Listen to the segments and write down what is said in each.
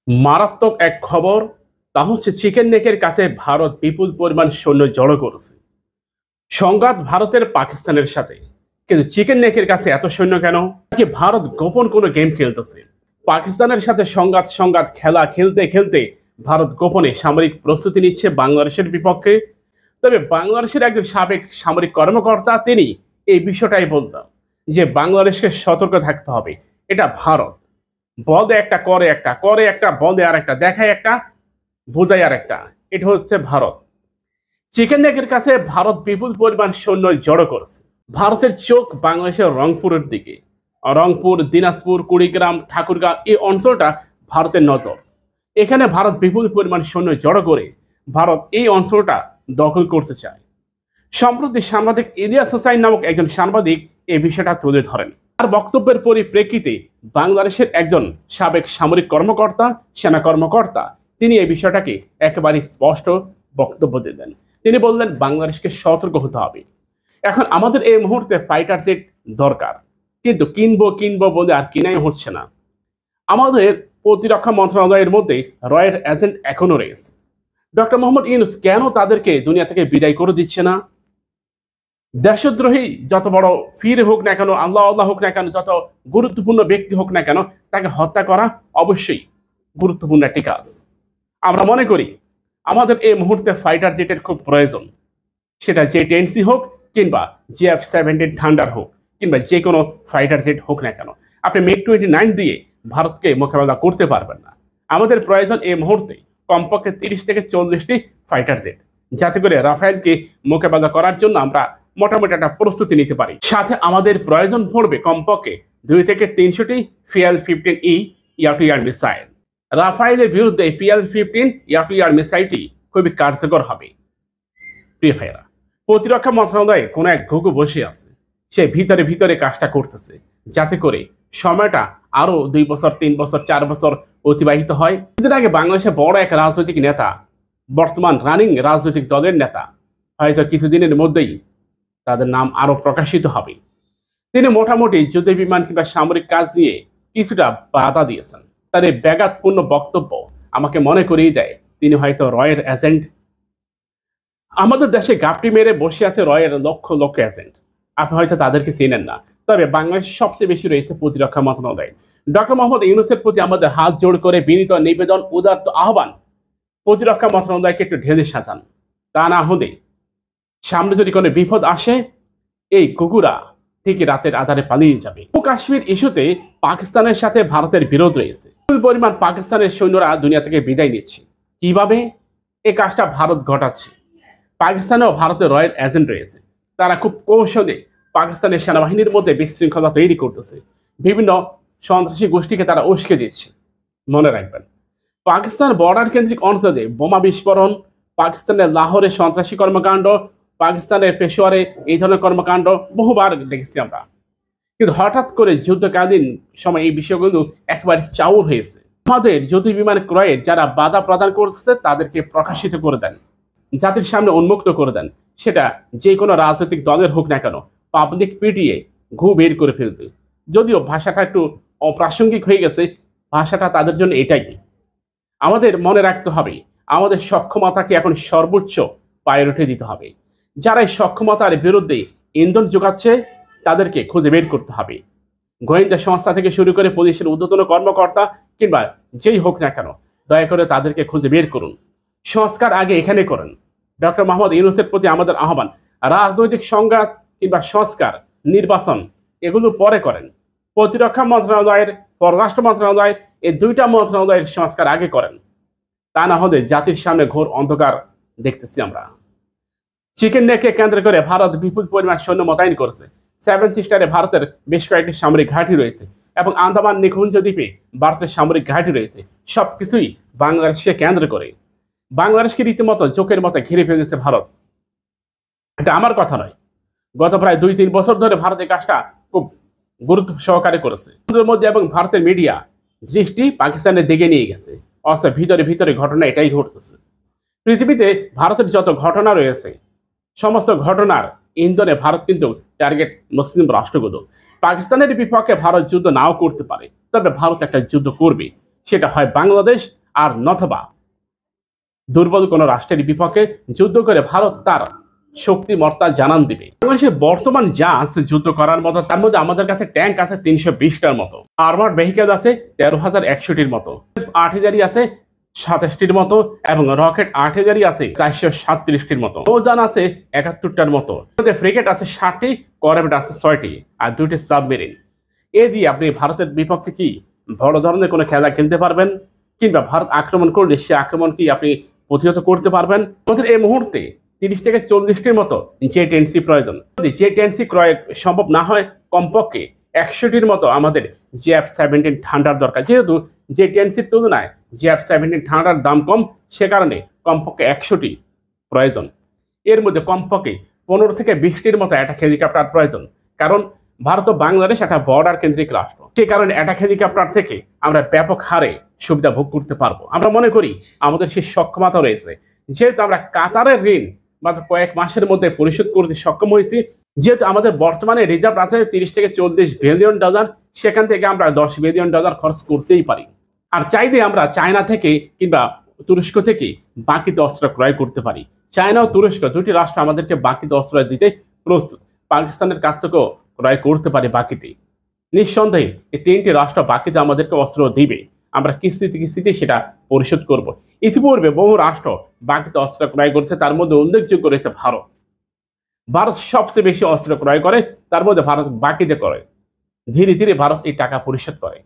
মারাত্মক এক খবর, তা হচ্ছে চিকেন নেকের কাছে ভারত বিপুল পরিমাণ সৈন্য জড়ো করেছে। সংঘাত ভারতের পাকিস্তানের সাথে, কিন্তু চিকেন নেকের কাছে এত সৈন্য কেন? নাকি ভারত গোপন কোনো গেম খেলতেছে? পাকিস্তানের সাথে সংঘাত সংঘাত খেলা খেলতে খেলতে ভারত গোপনে সামরিক প্রস্তুতি নিচ্ছে বাংলাদেশের বিপক্ষে। তবে বাংলাদেশের একজন সাবেক সামরিক কর্মকর্তা তিনি এই বিষয়টাই বলতেন যে বাংলাদেশকে সতর্ক থাকতে হবে। এটা ভারত বলে একটা করে একটা, করে একটা বলে আর একটা, দেখায় একটা বোঝায় আর একটা। এটা হচ্ছে ভারত। চিকেন নেকের কাছে ভারত বিপুল পরিমাণ সৈন্য জড়ো করেছে। ভারতের চোখ বাংলাদেশের রংপুরের দিকে। রংপুর, দিনাজপুর, কুড়িগ্রাম, ঠাকুরগাঁও এই অঞ্চলটা ভারতের নজর। এখানে ভারত বিপুল পরিমাণ সৈন্য জড়ো করে ভারত এই অঞ্চলটা দখল করতে চায়। সম্প্রতি সাংবাদিক ইলিয়াস হোসাইন নামক একজন সাংবাদিক এই বিষয়টা তুলে ধরেন। তার বক্তব্যের পরিপ্রেক্ষিতে বাংলাদেশের একজন সাবেক সামরিক কর্মকর্তা, সেনা কর্মকর্তা, তিনি এই বিষয়টাকে একেবারে স্পষ্ট বক্তব্য দিলেন। তিনি বললেন বাংলাদেশকে সতর্ক হতে হবে। এখন আমাদের এই মুহূর্তে ফাইটার জেট দরকার, কিন্তু কিনবো কিনবো বলে আর কিনাই হচ্ছে না। আমাদের প্রতিরক্ষা মন্ত্রণালয়ের মধ্যে রয়ের এজেন্ট এখনো রয়েছে। ডক্টর মোহাম্মদ ইউনূস কেন তাদেরকে দুনিয়া থেকে বিদায় করে দিচ্ছে না? দেশদ্রোহী যত বড় ফির হোক না কেন, আল্লাহ আল্লাহ হোক না কেন, যত গুরুত্বপূর্ণ ব্যক্তি হোক না কেন, তাকে হত্যা করা অবশ্যই গুরুত্বপূর্ণ একটি কাজ। আমরা মনে করি আমাদের এই মুহূর্তে ফাইটার জেটের খুব প্রয়োজন। সেটা জে-10C হোক কিংবা JF-17 থান্ডার হোক কিংবা যে কোনো ফাইটার জেট হোক না কেন, আপনি MiG-29 দিয়ে ভারতকে মোকাবেলা করতে পারবেন না। আমাদের প্রয়োজন এই মুহূর্তে কমপক্ষে 30 থেকে 40টি ফাইটার জেট, যাতে করে রাফায়েলকে মোকাবেলা করার জন্য আমরা মোটামুটি একটা প্রস্তুতি নিতে পারি। সাথে আমাদের প্রয়োজন পড়বে কমপক্ষে 2 থেকে 300টি PL-15E এয়ার মিসাইল। রাফায়েলের বিরুদ্ধে PL-15 এয়ার মিসাইলটি খুবই কার্যকর হবে। প্রিয় ভাইয়েরা, প্রতিরক্ষা মন্ত্রণালয়ে কোনো এক ঘুঘু বসে আছে, সে ভিতরে ভিতরে কাজটা করতেছে যাতে করে সময়টা আরো 2 বছর, 3 বছর, 4 বছর অতিবাহিত হয়। কিছুদিন আগে বাংলাদেশে বড় এক রাজনৈতিক নেতা, বর্তমান রানিং রাজনৈতিক দলের নেতা, হয়তো কিছুদিনের মধ্যেই তাদের নাম আরো প্রকাশিত হবে, তিনি মোটামুটি যুদ্ধ বিমান কিংবা সামরিক কাজ নিয়ে কিছুটা বাধা দিয়েছেন। তার এই ব্যাঘাতপূর্ণ বক্তব্য আমাকে মনে করিয়ে দেয় তিনি হয়তো রয়ের এজেন্ট। আমাদের দেশে গাপটি মেরে বসে আছে রয়ের লক্ষ লক্ষ এজেন্ট। আপনি হয়তো তাদেরকে চেনেন না, তবে বাংলাদেশ সবচেয়ে বেশি রয়েছে প্রতিরক্ষা মন্ত্রণালয়। ডক্টর মোহাম্মদ ইউনূসের প্রতি আমাদের হাত জোড় করে বিনীত নিবেদন, উদাত্ত আহ্বান, প্রতিরক্ষা মন্ত্রণালয়কে একটু ঢেলে সাজান। তা না হলে সামনে যদি কোনো বিপদ আসে, এই কুকুরা ঠিকই রাতের আধারে পালিয়ে যাবে। কাশ্মীর ইস্যুতে পাকিস্তানের সাথে ভারতের বিরোধ রয়েছে। বিপুল পরিমাণ পাকিস্তানের সৈন্যরা দুনিয়া থেকে বিদায় নিচ্ছে। কিভাবে এই কাজটা ভারত ঘটাচ্ছে? পাকিস্তানেও ভারতের রয়েল এজেন্ট রয়েছে। তারা খুব কৌশলে পাকিস্তানের সেনাবাহিনীর মধ্যে বিশৃঙ্খলা তৈরি করতেছে। বিভিন্ন সন্ত্রাসী গোষ্ঠীকে তারা উস্কে দিচ্ছে। মনে রাখবেন, পাকিস্তান বর্ডার কেন্দ্রিক অঞ্চলে বোমা বিস্ফোরণ, পাকিস্তানের লাহোরে সন্ত্রাসী কর্মকাণ্ড, পাকিস্তানের পেশোয়ারে এই ধরনের কর্মকাণ্ড বহুবার দেখেছি আমরা। কিন্তু হঠাৎ করে যুদ্ধকালীন সময় এই বিষয়গুলো একেবারে চাউর হয়েছে। আমাদের যুদ্ধ বিমান ক্রয়ের যারা বাধা প্রদান করতেছে তাদেরকে প্রকাশিত করে দেন, জাতির সামনে উন্মুক্ত করে দেন। সেটা যে কোনো রাজনৈতিক দলের হোক না কেন, পাবলিক পিটিয়ে ঘু বের করে ফেলবে। যদিও ভাষাটা একটু অপ্রাসঙ্গিক হয়ে গেছে, ভাষাটা তাদের জন্য এটাই। আমাদের মনে রাখতে হবে আমাদের সক্ষমতাকে এখন সর্বোচ্চ প্রায়োরিটি দিতে হবে। যারা এই সক্ষমতার বিরুদ্ধে ইন্ধন যোগাচ্ছে তাদেরকে খুঁজে বের করতে হবে। গোয়েন্দা সংস্থা থেকে শুরু করে পুলিশের ঊর্ধ্বতন কর্মকর্তা কিংবা যেই হোক না কেন, দয়া করে তাদেরকে খুঁজে বের করুন। সংস্কার আগে এখানে করেন। ডক্টর মোহাম্মদ ইউনূসের প্রতি আমাদের আহ্বান, রাজনৈতিক সংঘাত কিংবা সংস্কার, নির্বাচন এগুলো পরে করেন। প্রতিরক্ষা মন্ত্রণালয়ের, পররাষ্ট্র মন্ত্রণালয়, এই দুইটা মন্ত্রণালয়ের সংস্কার আগে করেন। তা না হলে জাতির সামনে ঘোর অন্ধকার দেখতেছি আমরা। চিকেন নেককে কেন্দ্র করে ভারত বিপুল পরিমাণ সৈন্য মোতায়েন করেছে। 7 সিস্টারে ভারতের বেশ কয়েকটি সামরিক ঘাঁটি রয়েছে এবং আন্দামান নিকুঞ্জ দ্বীপে ভারতের সামরিক ঘাঁটি রয়েছে। সবকিছুই বাংলাদেশকে কেন্দ্র করে। বাংলাদেশকে রীতিমতো জোকের মতো ঘিরে ফেলেছে ভারত। এটা আমার কথা নয়, গত প্রায় 2-3 বছর ধরে ভারত এই কাজটা খুব গুরুত্ব সহকারে করেছে। মধ্যে এবং ভারতের মিডিয়া দৃষ্টি পাকিস্তানের দিকে নিয়ে গেছে। অথচ ভিতরে ভিতরে ঘটনা এটাই ঘটতেছে। পৃথিবীতে ভারতের যত ঘটনা রয়েছে, সমস্ত ঘটনার ইন্ধনে ভারত কিন্তু টার্গেট মুসলিম রাষ্ট্রগুলো। পাকিস্তানের বিপক্ষে ভারত যুদ্ধ নাও করতে পারে, তবে ভারত একটা যুদ্ধ করবে। সেটা হয় বাংলাদেশ আর নথবা দুর্বল কোনো রাষ্ট্রের বিপক্ষে যুদ্ধ করে ভারত তার শক্তিমত্তা জানান দিবে। বাংলাদেশের বর্তমান যা আছে যুদ্ধ করার মতো, তার মধ্যে আমাদের কাছে ট্যাঙ্ক আছে 320টার মতো, আর্মার্ড ভেহিকেল আছে 13,100টির মতো, আর্টিলারি আছে 27টির মতো, এবং রকেট আর্টিলারি আছে 437টির মতো, নৌযান আছে 71টার মতো, ফ্রিগেট আছে 60টি, করভেট আছে 6টি, আর 2টি সাবমেরিন। এ দিয়ে আপনি ভারতের বিপক্ষে কি বড় ধরনের কোনো খেলা খেলতে পারবেন? কিংবা ভারত আক্রমণ করলে সে আক্রমণ কি আপনি প্রতিহত করতে পারবেন? আমাদের এই মুহূর্তে 30 থেকে 40টির মতো জেট-10C প্রয়োজন। যদি জেট-10C ক্রয় সম্ভব না হয়, কমপক্ষে 100টির মতো আমাদের JF-17 থান্ডার দরকার। যেহেতু জেট-10Cর তুলনায় JF-17 থান্ডার দাম কম, সে কারণে কমপক্ষে 100টি প্রয়োজন। এর মধ্যে কমপক্ষে 15 থেকে 20টির মতো অ্যাটাক হেলিকপ্টার প্রয়োজন, কারণ ভারত ও বাংলাদেশ একটা বর্ডার কেন্দ্রিক রাষ্ট্র। সে কারণে অ্যাটাক হেলিকপ্টার থেকে আমরা ব্যাপক হারে সুবিধা ভোগ করতে পারবো। আমরা মনে করি আমাদের সেই সক্ষমতা রয়েছে, যেহেতু আমরা কাতারের ঋণ মাত্র কয়েক মাসের মধ্যে পরিশোধ করতে সক্ষম হয়েছি, যেহেতু আমাদের বর্তমানে রিজার্ভ আছে 30 থেকে 40 বিলিয়ন ডলার, সেখান থেকে আমরা 10 বিলিয়ন ডলার খরচ করতেই পারি। আর চাইলে আমরা চায়না থেকে কিংবা তুরস্ক থেকে বাকিতে অস্ত্র ক্রয় করতে পারি। চায়না ও তুরস্ক দুটি রাষ্ট্র আমাদেরকে বাকিতে অস্ত্র দিতে প্রস্তুত। পাকিস্তানের কাছ থেকেও ক্রয় করতে পারি বাকিতে। নিঃসন্দেহে এই 3টি রাষ্ট্র বাকিতে আমাদেরকে অস্ত্র দিবে, আমরা কিস্তিতে সেটা পরিশোধ করব। ইতিপূর্বে বহু রাষ্ট্র বাকিতে অস্ত্র ক্রয় করেছে, তার মধ্যে উল্লেখযোগ্য রয়েছে ভারত। ভারত সবচেয়ে বেশি অস্ত্র ক্রয় করে, তার মধ্যে ভারত বাকিতে করে। ধীরে ধীরে ভারত এই টাকা পরিশোধ করে,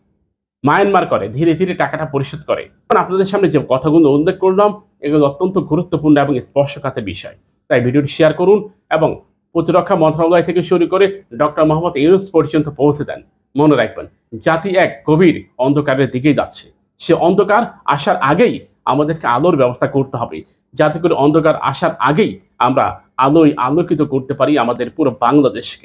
মায়ানমার করে, ধীরে ধীরে টাকাটা পরিশোধ করে। আপনাদের সামনে যে কথাগুলো উল্লেখ করলাম, এগুলো অত্যন্ত গুরুত্বপূর্ণ এবং স্পর্শকাতর বিষয়। তাই ভিডিওটি শেয়ার করুন এবং প্রতিরক্ষা মন্ত্রণালয় থেকে শুরু করে ডক্টর মোহাম্মদ ইউনূস পর্যন্ত পৌঁছে দেন। মনে রাখবেন, জাতি এক গভীর অন্ধকারের দিকে যাচ্ছে। সে অন্ধকার আসার আগেই আমাদেরকে আলোর ব্যবস্থা করতে হবে, যাতে করে অন্ধকার আসার আগেই আমরা আলোয় আলোকিত করতে পারি আমাদের পুরো বাংলাদেশকে।